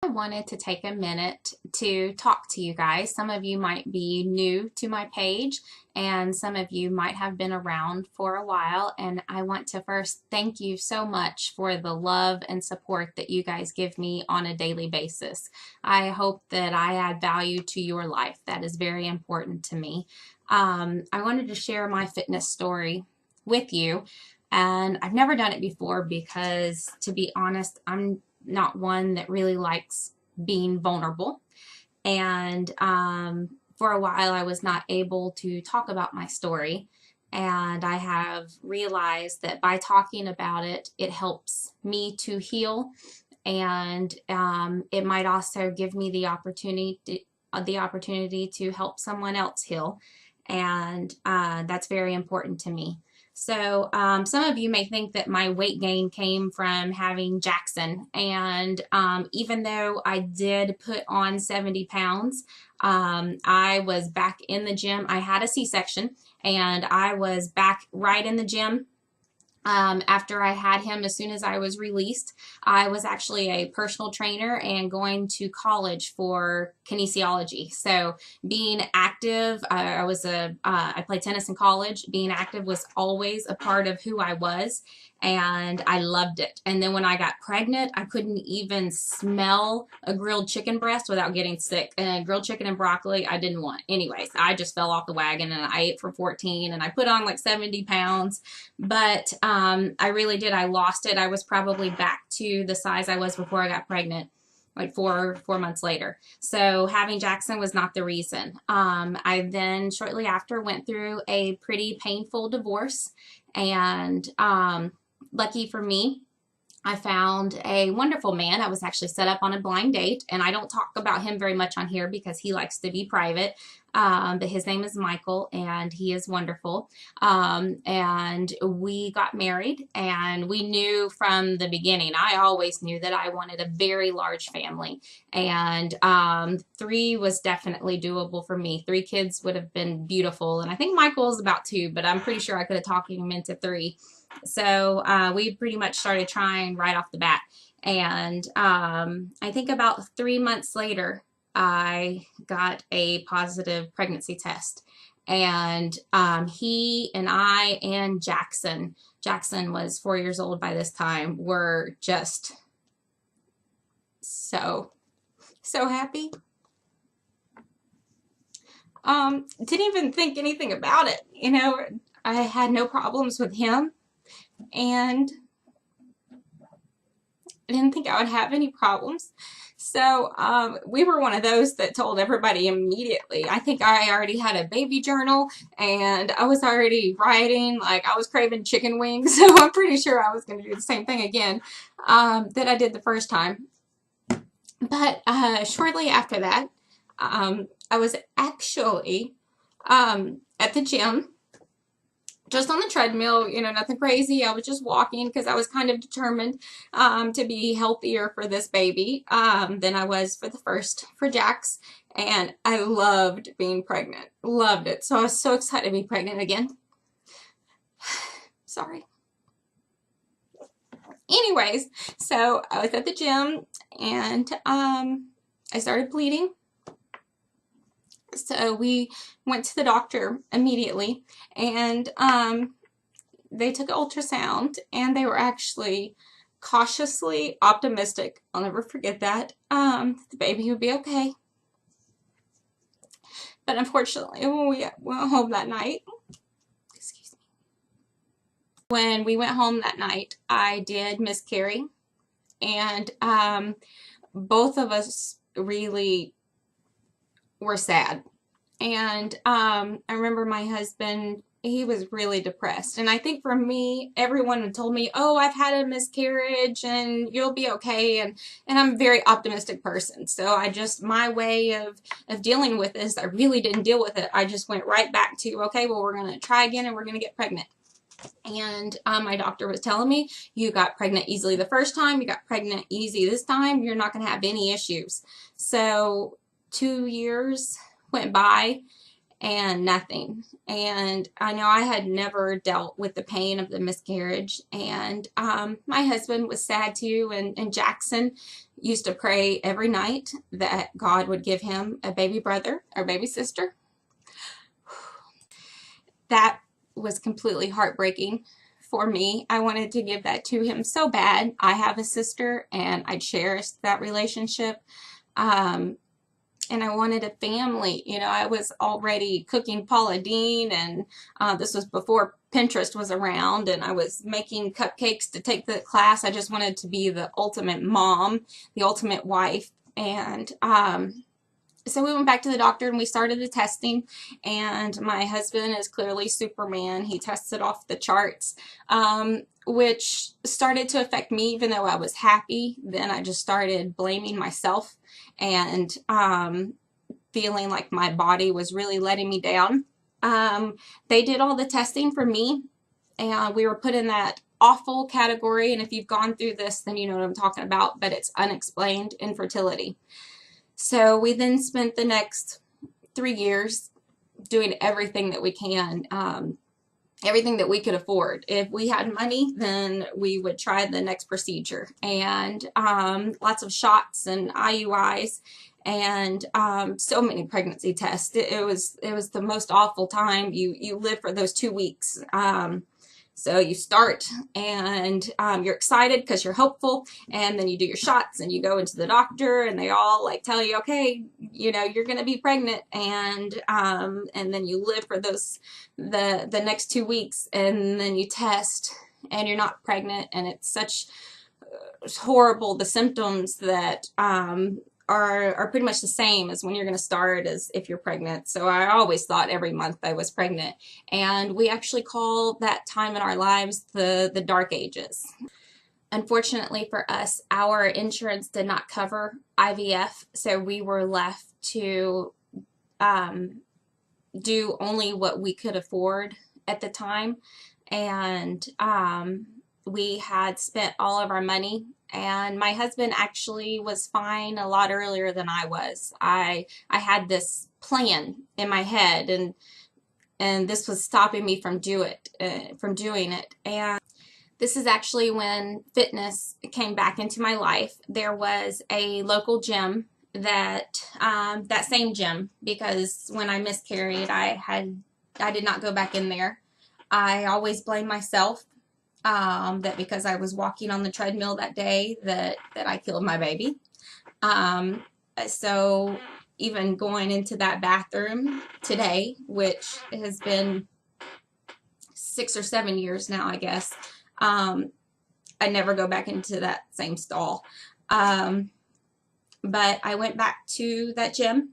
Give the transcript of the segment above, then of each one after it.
I wanted to take a minute to talk to you guys. Some of you might be new to my page, and some of you might have been around for a while. And I want to first thank you so much for the love and support that you guys give me on a daily basis. I hope that I add value to your life. That is very important to me. I wanted to share my fitness story with you, and I've never done it before because, to be honest, I'm not one that really likes being vulnerable. And for a while, I was not able to talk about my story. And I have realized that by talking about it, it helps me to heal. And it might also give me the opportunity to help someone else heal. And that's very important to me. So some of you may think that my weight gain came from having Jackson. And even though I did put on 70 pounds, I was back in the gym. I had a C-section, and I was back right in the gym. After I had him, as soon as I was released, I was actually a personal trainer and going to college for kinesiology. So being active, I played tennis in college. Being active was always a part of who I was, and I loved it. And then when I got pregnant, I couldn't even smell a grilled chicken breast without getting sick. And grilled chicken and broccoli, I didn't want. Anyways, I just fell off the wagon, and I ate for 14, and I put on like 70 pounds. But I really did. I lost it. I was probably back to the size I was before I got pregnant, like four months later. So having Jackson was not the reason. I then shortly after went through a pretty painful divorce, and lucky for me, I found a wonderful man. I was actually set up on a blind date, and I don't talk about him very much on here because he likes to be private. But his name is Michael, and he is wonderful. And we got married, and we knew from the beginning, I always knew that I wanted a very large family. And 3 was definitely doable for me. 3 kids would have been beautiful. And I think Michael's about 2, but I'm pretty sure I could have talked him into 3. So we pretty much started trying right off the bat. And I think about 3 months later, I got a positive pregnancy test. And he and I and Jackson was 4 years old by this time, were just so happy. Didn't even think anything about it. You know, I had no problems with him, and I didn't think I would have any problems. So we were one of those that told everybody immediately. I think I already had a baby journal, and I was already writing, like I was craving chicken wings. So I'm pretty sure I was going to do the same thing again that I did the first time. But shortly after that, I was actually at the gym, just on the treadmill, you know, nothing crazy. I was just walking because I was kind of determined to be healthier for this baby than I was for Jax. And I loved being pregnant. Loved it. So I was so excited to be pregnant again. Sorry. Anyways, so I was at the gym, and I started bleeding. So we went to the doctor immediately, and they took an ultrasound, and they were actually cautiously optimistic. I'll never forget that. The baby would be okay. But unfortunately, when we went home that night, excuse me, when we went home that night, I did miscarry, and both of us really were sad. And I remember my husband, he was really depressed. And I think for me, everyone had told me, oh, I've had a miscarriage and you'll be okay. And I'm a very optimistic person. So my way of dealing with this, I really didn't deal with it. I just went right back to, okay, well, we're going to try again, and we're going to get pregnant. And my doctor was telling me, you got pregnant easily the first time, you got pregnant easy this time, you're not going to have any issues. So 2 years went by, and nothing. And I know I had never dealt with the pain of the miscarriage. And my husband was sad too. And Jackson used to pray every night that God would give him a baby brother or baby sister. That was completely heartbreaking for me. I wanted to give that to him so bad. I have a sister and I cherished that relationship. And I wanted a family. You know, I was already cooking Paula Deen, and this was before Pinterest was around, and I was making cupcakes to take the class. I just wanted to be the ultimate mom, the ultimate wife. And so we went back to the doctor and we started the testing, and my husband is clearly Superman. He tested off the charts, which started to affect me even though I was happy. Then I just started blaming myself and feeling like my body was really letting me down. They did all the testing for me, and we were put in that awful category. And if you've gone through this, then you know what I'm talking about, but it's unexplained infertility. So we then spent the next 3 years doing everything that we can, everything that we could afford. If we had money, then we would try the next procedure, and lots of shots and IUIs, and so many pregnancy tests. It was the most awful time. You live for those 2 weeks. So you start and you're excited because you're hopeful, and then you do your shots and you go into the doctor and they all like tell you, okay, you know, you're going to be pregnant, and then you live for those the next 2 weeks, and then you test and you're not pregnant, and it's such horrible. The symptoms that are pretty much the same as when you're going to start as if you're pregnant. So I always thought every month I was pregnant. And we actually call that time in our lives the dark ages. Unfortunately for us, our insurance did not cover IVF, so we were left to do only what we could afford at the time. And we had spent all of our money, and my husband actually was fine a lot earlier than I was. I had this plan in my head, and this was stopping me from doing it. And this is actually when fitness came back into my life. There was a local gym that same gym, because when I miscarried, I did not go back in there. I always blame myself. That because I was walking on the treadmill that day that I killed my baby. So even going into that bathroom today, which has been 6 or 7 years now, I guess, I never go back into that same stall. But I went back to that gym,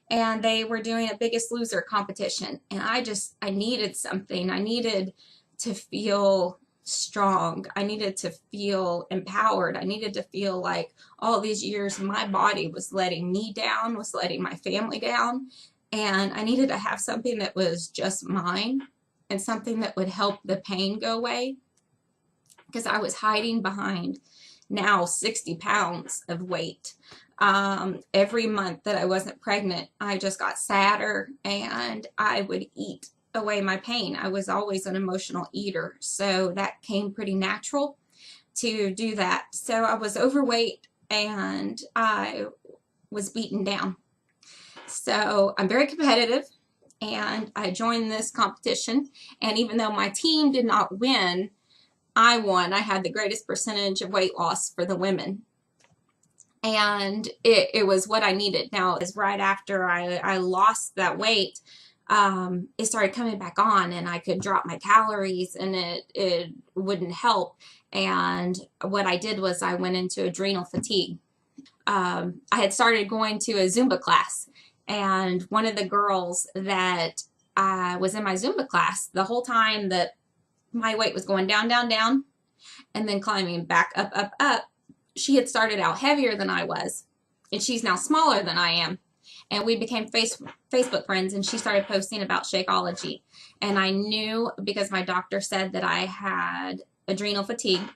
and they were doing a Biggest Loser competition, and I needed something. I needed to feel strong. I needed to feel empowered. I needed to feel like all these years my body was letting me down, was letting my family down, and I needed to have something that was just mine and something that would help the pain go away, because I was hiding behind now 60 pounds of weight. Every month that I wasn't pregnant, I just got sadder, and I would eat away my pain. I was always an emotional eater, so that came pretty natural to do that. So I was overweight and I was beaten down. So I'm very competitive, and I joined this competition, and even though my team did not win, I won. I had the greatest percentage of weight loss for the women, and it was what I needed. Now, is right after I lost that weight, it started coming back on, and I could drop my calories, and it wouldn't help. And what I did was I went into adrenal fatigue. I had started going to a Zumba class, and one of the girls that was in my Zumba class, the whole time that my weight was going down, down, down, and then climbing back up, up, up, she had started out heavier than I was, and she's now smaller than I am. And we became Facebook friends, and she started posting about Shakeology. And I knew, because my doctor said that I had adrenal fatigue,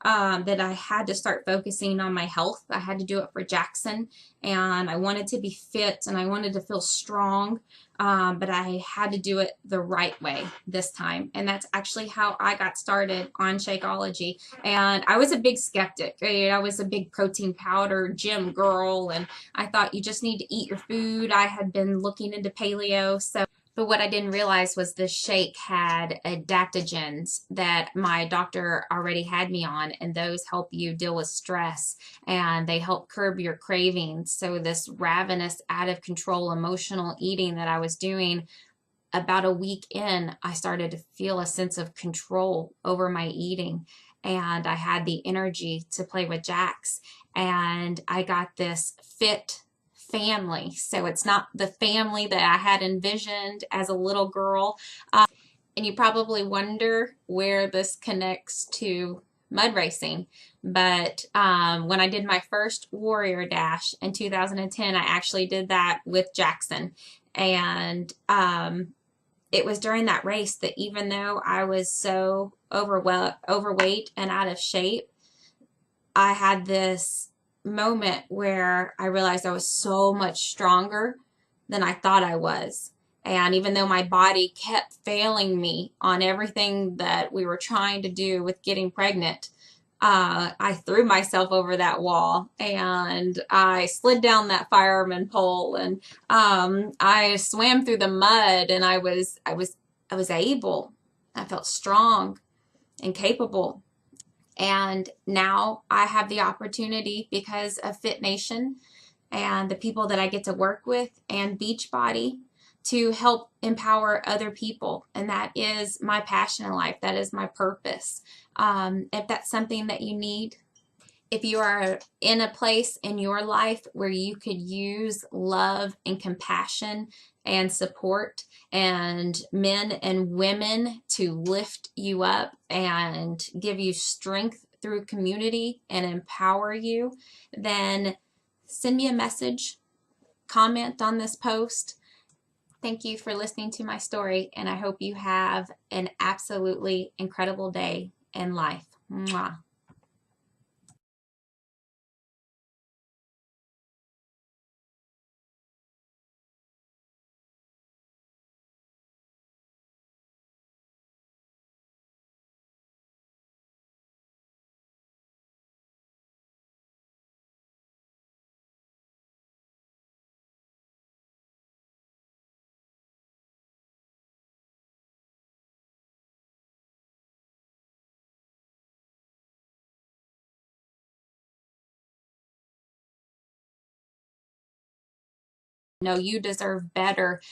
that I had to start focusing on my health. I had to do it for Jackson, and I wanted to be fit and I wanted to feel strong, but I had to do it the right way this time. And that's actually how I got started on Shakeology. And I was a big skeptic. I was a big protein powder gym girl, and I thought you just need to eat your food. I had been looking into paleo, so but what I didn't realize was this shake had adaptogens that my doctor already had me on, and those help you deal with stress and they help curb your cravings. So, this ravenous, out of control emotional eating that I was doing, about a week in, I started to feel a sense of control over my eating. And I had the energy to play with Jax. And I got this fit family. So it's not the family that I had envisioned as a little girl. And you probably wonder where this connects to mud racing. But when I did my first Warrior Dash in 2010, I actually did that with Jackson. And it was during that race that even though I was so overweight and out of shape, I had this moment where I realized I was so much stronger than I thought I was. And even though my body kept failing me on everything that we were trying to do with getting pregnant, I threw myself over that wall and I slid down that fireman pole, and I swam through the mud, and I was able. I felt strong and capable. And now I have the opportunity, because of Fit Nation and the people that I get to work with and Beachbody, to help empower other people. And that is my passion in life. That is my purpose. If that's something that you need, if you are in a place in your life where you could use love and compassion and support and men and women to lift you up and give you strength through community and empower you, then send me a message, comment on this post. Thank you for listening to my story, and I hope you have an absolutely incredible day in life. Mwah. No, you deserve better.